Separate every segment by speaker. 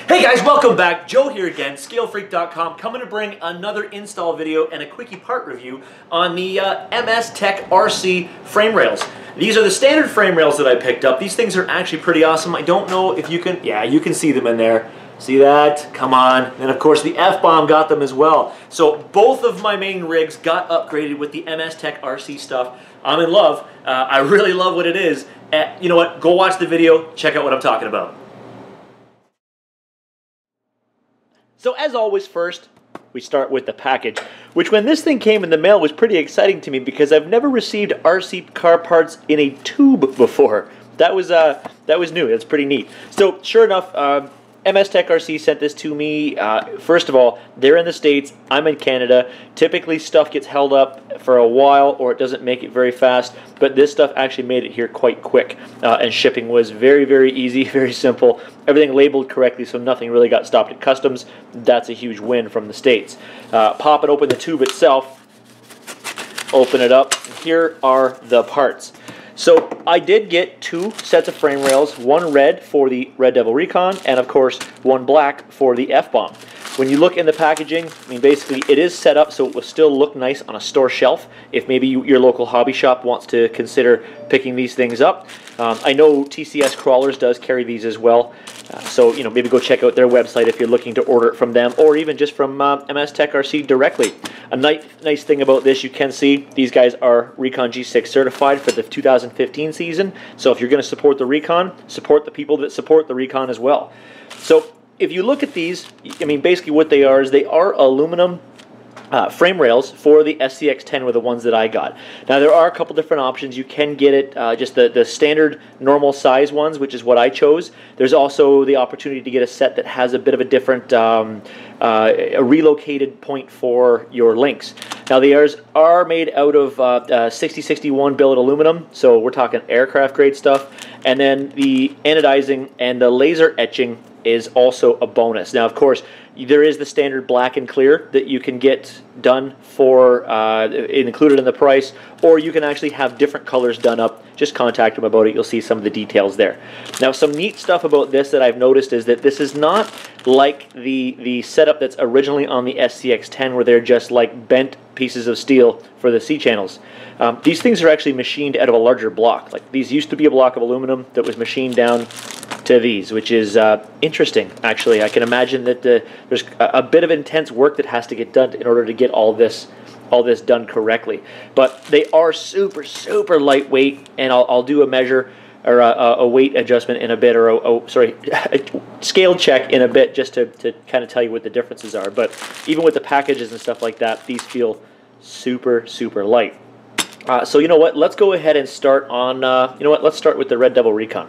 Speaker 1: Hey guys, welcome back. Joe here again, scalefreak.com, coming to bring another install video and a quickie part review on the MSTech RC frame rails. These are the standard frame rails that I picked up. These things are actually pretty awesome. I don't know if you can, yeah, you can see them in there. See that? Come on. And of course the F-bomb got them as well. So both of my main rigs got upgraded with the MSTech RC stuff. I'm in love. I really love what it is. You know what? Go watch the video. Check out what I'm talking about. So as always, first, we start with the package, which when this thing came in the mail was pretty exciting to me because I've never received RC car parts in a tube before. That was new. That's pretty neat. So sure enough, MSTech RC sent this to me. First of all, they're in the States, I'm in Canada. Typically stuff gets held up for a while or it doesn't make it very fast, but this stuff actually made it here quite quick. And shipping was very, very easy, very simple. Everything labeled correctly, so nothing really got stopped at customs. That's a huge win from the States. Pop it open the tube itself, open it up. Here are the parts. So I did get two sets of frame rails, one red for the Red Devil Recon, and of course one black for the F-bomb. When you look in the packaging, I mean basically it is set up so it will still look nice on a store shelf if maybe your local hobby shop wants to consider picking these things up. I know TCS Crawlers does carry these as well, so you know, maybe go check out their website if you're looking to order it from them, or even just from MSTech RC directly. A nice thing about this, you can see these guys are Recon G6 certified for the 2015 season, so if you're going to support the Recon, support the people that support the Recon as well. So if you look at these, I mean basically what they are is they are aluminum frame rails for the SCX10 were the ones that I got. Now there are a couple different options. You can get it just the standard normal size ones, which is what I chose. There's also the opportunity to get a set that has a bit of a different a relocated point for your links. Now the others are made out of 6061 billet aluminum, so we're talking aircraft grade stuff. And then the anodizing and the laser etching is also a bonus. Now of course there is the standard black and clear that you can get done for included in the price, or you can actually have different colors done up. Just contact them about it. You'll see some of the details there. Now some neat stuff about this that I've noticed is that this is not like the setup that's originally on the SCX10 where they're just like bent pieces of steel for the C channels. These things are actually machined out of a larger block. Like these used to be a block of aluminum that was machined down to these, which is interesting actually. I can imagine that there's a bit of intense work that has to get done in order to get all this done correctly. But they are super lightweight, and I'll do a measure or a weight adjustment in a bit, or a scale check in a bit, just to kind of tell you what the differences are. But even with the packages and stuff like that, these feel super light. So you know what? Let's go ahead and start on. You know what? Let's start with the Red Devil Recon.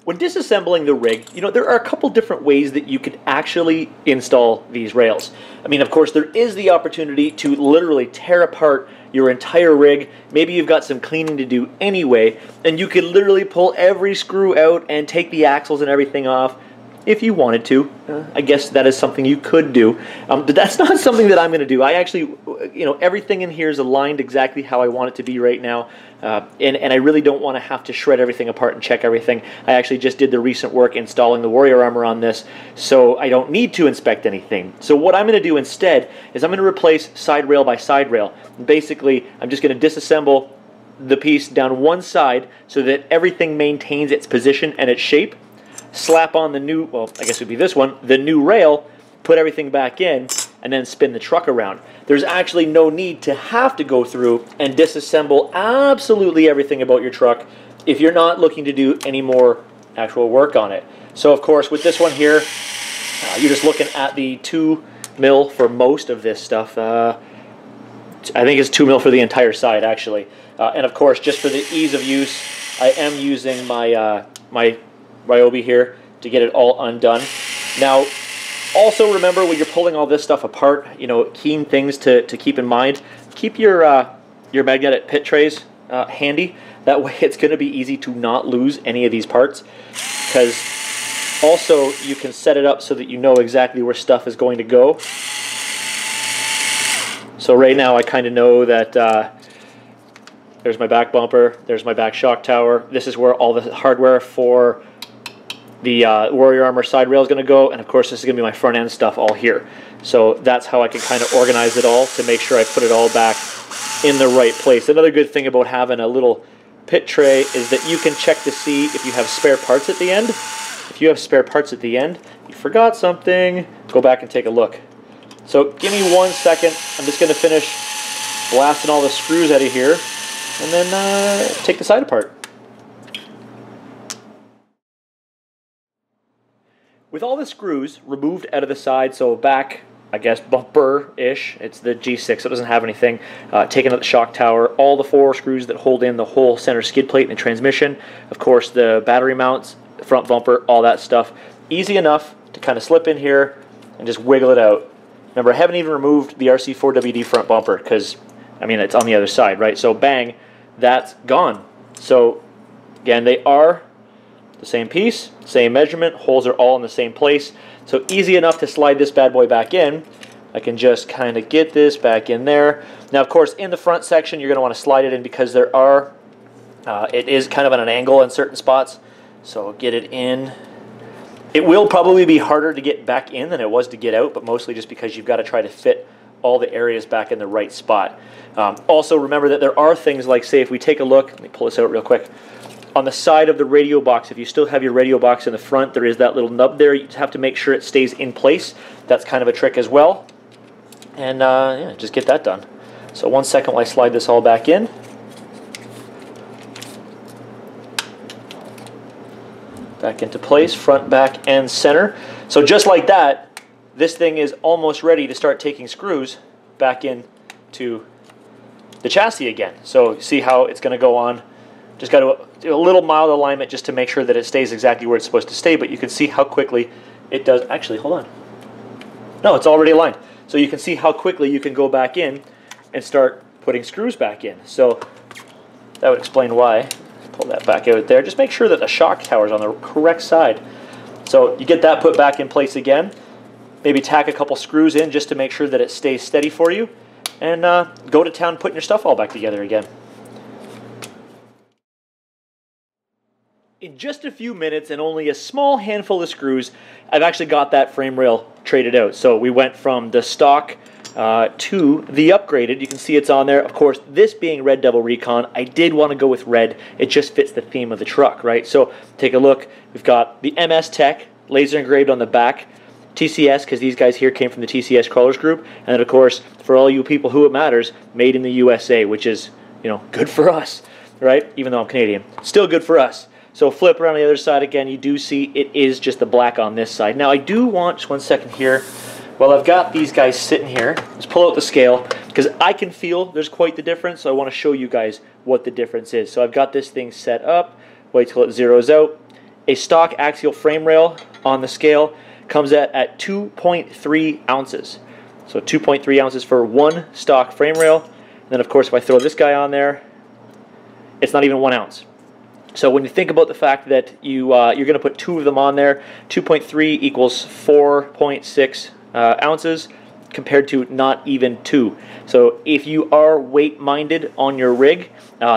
Speaker 1: When disassembling the rig, you know, there are a couple different ways that you could actually install these rails. I mean, of course, there is the opportunity to literally tear apart your entire rig. Maybe you've got some cleaning to do anyway, and you could literally pull every screw out and take the axles and everything off if you wanted to. I guess that is something you could do, but that's not something that I'm going to do. I actually, you know, everything in here is aligned exactly how I want it to be right now, and I really don't want to have to shred everything apart and check everything. I actually just did the recent work installing the Warrior armor on this, so I don't need to inspect anything. So what I'm going to do instead is I'm going to replace side rail by side rail. Basically, I'm just going to disassemble the piece down one side so that everything maintains its position and its shape. Slap on the new, well, I guess it would be this one, the new rail, put everything back in, and then spin the truck around. There's actually no need to have to go through and disassemble absolutely everything about your truck if you're not looking to do any more actual work on it. So of course with this one here, you're just looking at the 2 mil for most of this stuff. I think it's 2 mil for the entire side actually. And of course, just for the ease of use, I am using my my Ryobi here to get it all undone. Now, also remember when you're pulling all this stuff apart, you know, keen things to keep in mind. Keep your magnetic pit trays handy. That way it's going to be easy to not lose any of these parts, because also you can set it up so that you know exactly where stuff is going to go. So right now I kind of know that there's my back bumper, there's my back shock tower. This is where all the hardware for the Warrior Armor side rail is going to go, and of course this is going to be my front end stuff all here. So that's how I can kind of organize it all to make sure I put it all back in the right place. Another good thing about having a little pit tray is that you can check to see if you have spare parts at the end. If you have spare parts at the end, you forgot something, go back and take a look. So give me 1 second. I'm just going to finish blasting all the screws out of here and then take the side apart. With all the screws removed out of the side, so back, I guess, bumper-ish, it's the G6, so it doesn't have anything, taking out the shock tower, all the 4 screws that hold in the whole center skid plate and the transmission, of course the battery mounts, front bumper, all that stuff. Easy enough to kind of slip in here and just wiggle it out. Remember, I haven't even removed the RC4WD front bumper because, I mean, it's on the other side, right? So bang, that's gone. So again, they are the same piece, same measurement, holes are all in the same place. So easy enough to slide this bad boy back in. I can just kind of get this back in there. Now, of course, in the front section, you're going to want to slide it in because there are, it is kind of at an angle in certain spots. So get it in. It will probably be harder to get back in than it was to get out, but mostly just because you've got to try to fit all the areas back in the right spot. Also, remember that there are things like, say, if we take a look, let me pull this out real quick. On the side of the radio box, if you still have your radio box in the front, there is that little nub there. You just have to make sure it stays in place. That's kind of a trick as well. And yeah, just get that done. So 1 second while I slide this all back in. Back into place, front, back, and center. So just like that, this thing is almost ready to start taking screws back into the chassis again. So see how it's going to go on. Just got to do a little mild alignment just to make sure that it stays exactly where it's supposed to stay, but you can see how quickly it does. Actually, hold on. No, it's already aligned. So you can see how quickly you can go back in and start putting screws back in. So that would explain why. Pull that back out there. Just make sure that the shock tower is on the correct side. So you get that put back in place again. Maybe tack a couple screws in just to make sure that it stays steady for you. And go to town putting your stuff all back together again. In just a few minutes and only a small handful of screws, I've actually got that frame rail traded out. So we went from the stock to the upgraded. You can see it's on there. Of course, this being Red Devil Recon, I did want to go with red. It just fits the theme of the truck, right? So take a look. We've got the MSTech laser engraved on the back. TCS, because these guys here came from the TCS Crawlers group. And then, of course, for all you people who it matters, made in the USA, which is, you know, good for us, right? Even though I'm Canadian. Still good for us. So flip around the other side again, you do see it is just the black on this side. Now I do want, just 1 second here, while I've got these guys sitting here, let's pull out the scale, because I can feel there's quite the difference, so I want to show you guys what the difference is. So I've got this thing set up, wait till it zeroes out. A stock axial frame rail on the scale comes at 2.3 ounces. So 2.3 ounces for one stock frame rail. And then of course if I throw this guy on there, it's not even 1 ounce. So when you think about the fact that you're going to put 2 of them on there, 2.3 equals 4.6 ounces compared to not even 2. So if you are weight-minded on your rig,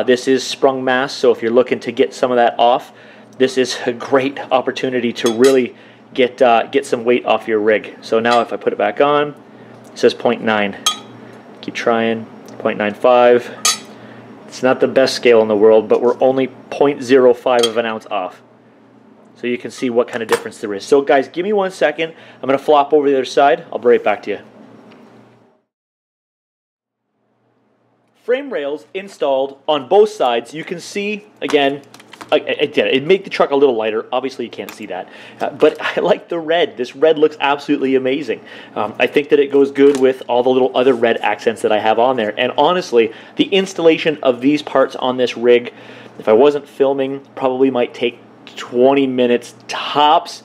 Speaker 1: this is sprung mass, so if you're looking to get some of that off, this is a great opportunity to really get some weight off your rig. So now if I put it back on, it says 0.9. Keep trying, 0.95. It's not the best scale in the world, but we're only 0.05 of an ounce off. So you can see what kind of difference there is. So guys, give me 1 second. I'm going to flop over the other side. I'll be right back to you. Frame rails installed on both sides. You can see, again, it made the truck a little lighter. Obviously you can't see that, but I like the red. This red looks absolutely amazing. I think that it goes good with all the little other red accents that I have on there. And honestly, the installation of these parts on this rig, if I wasn't filming, probably might take 20 minutes tops.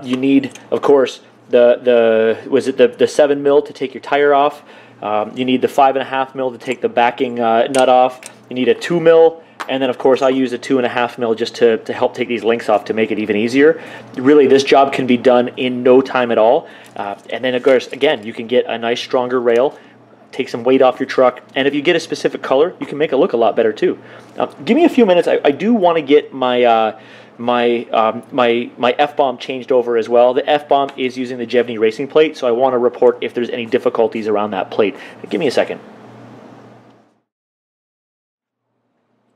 Speaker 1: You need, of course, the 7 mil to take your tire off. You need the 5.5 mil to take the backing nut off. You need a 2 mil. And then, of course, I use a 2.5 mil just to help take these links off to make it even easier. Really, this job can be done in no time at all. And then, of course, again, you can get a nice, stronger rail, take some weight off your truck, and if you get a specific color, you can make it look a lot better, too. Give me a few minutes. I do want to get my my my F-bomb changed over as well. The F-bomb is using the Jevny racing plate, so I want to report if there's any difficulties around that plate. Give me a second.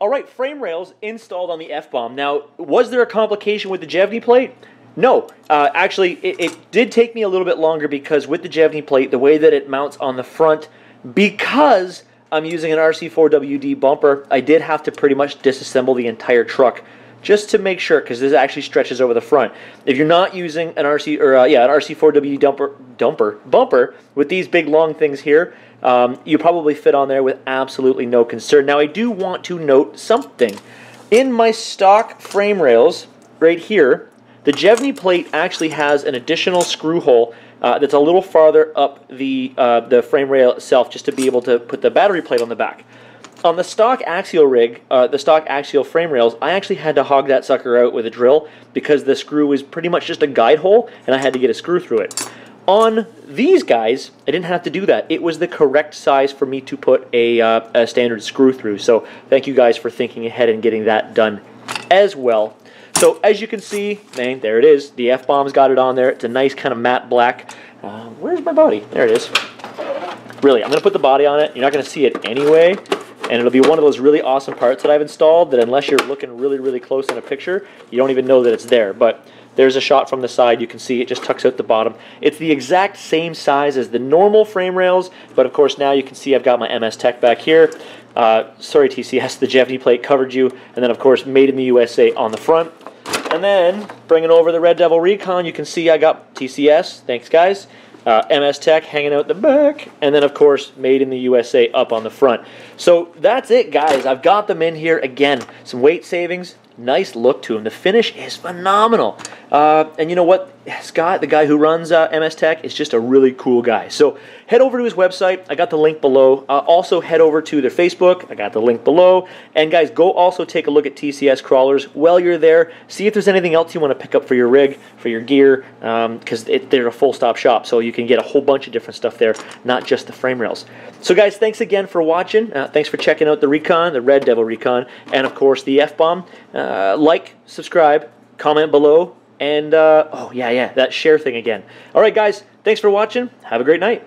Speaker 1: Alright, frame rails installed on the F-bomb. Now, was there a complication with the Jevny plate? No. Actually, it did take me a little bit longer because with the Jevny plate, the way that it mounts on the front, because I'm using an RC4WD bumper, I did have to pretty much disassemble the entire truck just to make sure, because this actually stretches over the front. If you're not using an an RC4WD bumper with these big long things here, you probably fit on there with absolutely no concern. Now, I do want to note something. In my stock frame rails, right here, the Jevny plate actually has an additional screw hole that's a little farther up the frame rail itself, just to be able to put the battery plate on the back. On the stock Axial rig, the stock Axial frame rails, I actually had to hog that sucker out with a drill because the screw was pretty much just a guide hole, and I had to get a screw through it. On these guys, I didn't have to do that. It was the correct size for me to put a standard screw through. So thank you guys for thinking ahead and getting that done as well. So as you can see, there it is. The F-bomb's got it on there. It's a nice kind of matte black. Where's my body? There it is. Really, I'm going to put the body on it. You're not going to see it anyway. And it'll be one of those really awesome parts that I've installed that unless you're looking really, really close in a picture, you don't even know that it's there. But there's a shot from the side. You can see it just tucks out the bottom. It's the exact same size as the normal frame rails, but of course now you can see I've got my MSTech back here. Sorry TCS, the Jevny plate covered you. And then of course made in the USA on the front. And then bringing over the Red Devil Recon, you can see I got TCS. Thanks guys. MSTech hanging out the back, and then of course made in the USA up on the front. So that's it guys, I've got them in here again. Some weight savings, nice look to them. The finish is phenomenal. And you know what, Scott, the guy who runs MSTech, is just a really cool guy. So head over to his website, I got the link below. Also head over to their Facebook, I got the link below. And guys, go also take a look at TCS crawlers while you're there. See if there's anything else you want to pick up for your rig, for your gear, because they're a full stop shop, so you can get a whole bunch of different stuff there, not just the frame rails. So guys, thanks again for watching. Thanks for checking out the Recon, the Red Devil Recon, and of course the F-bomb. Like, subscribe, comment below, and oh yeah, that share thing again. Alright guys, thanks for watching. Have a great night.